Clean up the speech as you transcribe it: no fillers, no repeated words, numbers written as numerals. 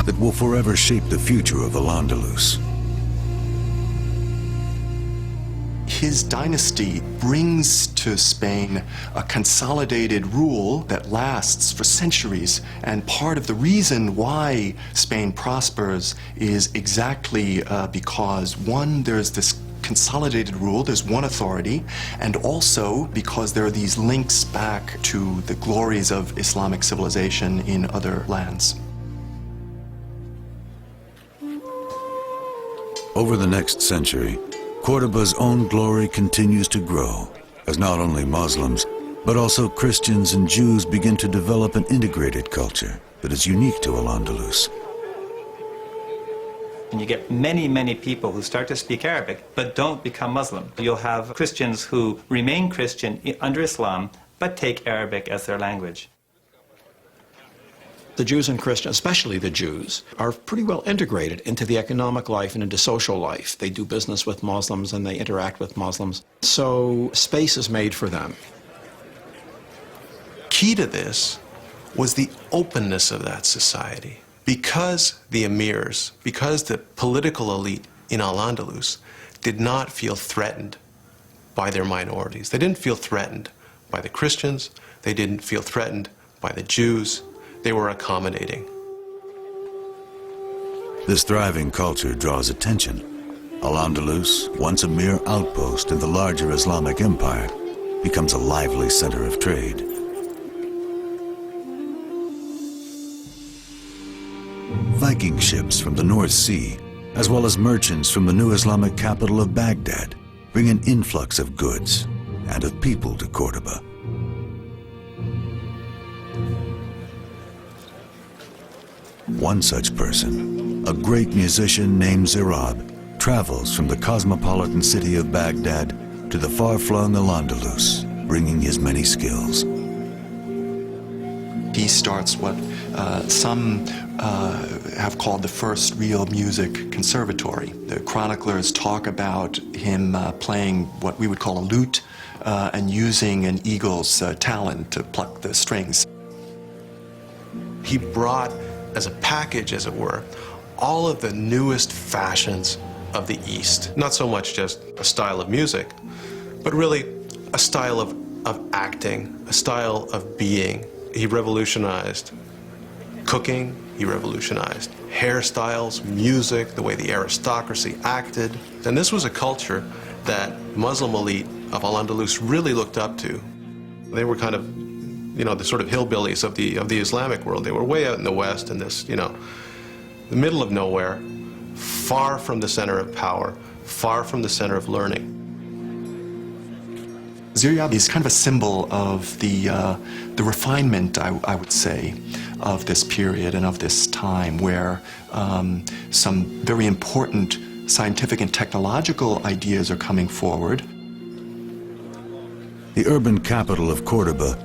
that will forever shape the future of Al-Andalus. His dynasty brings to Spain a consolidated rule that lasts for centuries, and part of the reason why Spain prospers is exactly because, one, there's this consolidated rule, there's one authority, and also because there are these links back to the glories of Islamic civilization in other lands. Over the next century, Córdoba's own glory continues to grow as not only Muslims, but also Christians and Jews begin to develop an integrated culture that is unique to Al-Andalus. And you get many, many people who start to speak Arabic but don't become Muslim. You'll have Christians who remain Christian under Islam but take Arabic as their language. The Jews and Christians, especially the Jews, are pretty well integrated into the economic life and into social life. They do business with Muslims and they interact with Muslims. So space is made for them. Key to this was the openness of that society. Because the emirs, because the political elite in Al-Andalus did not feel threatened by their minorities. They didn't feel threatened by the Christians. They didn't feel threatened by the Jews. They were accommodating. This thriving culture draws attention. Al-Andalus, once a mere outpost in the larger Islamic Empire, becomes a lively center of trade. Viking ships from the North Sea, as well as merchants from the new Islamic capital of Baghdad, bring an influx of goods and of people to Córdoba. One such person, a great musician named Zirab, travels from the cosmopolitan city of Baghdad to the far-flung Al-Andalus, bringing his many skills. He starts what some have called the first real music conservatory. The chroniclers talk about him playing what we would call a lute and using an eagle's talon to pluck the strings. He brought, as a package, as it were, all of the newest fashions of the East. Not so much just a style of music, but really a style of acting, a style of being. He revolutionized cooking, he revolutionized hairstyles, music, the way the aristocracy acted. And this was a culture that Muslim elite of Al-Andalus really looked up to. They were kind of, the sort of hillbillies of the Islamic world. They were way out in the West in this, the middle of nowhere, far from the center of power, far from the center of learning. Ziryab is kind of a symbol of the refinement, I would say, of this period and of this time, where some very important scientific and technological ideas are coming forward. The urban capital of Córdoba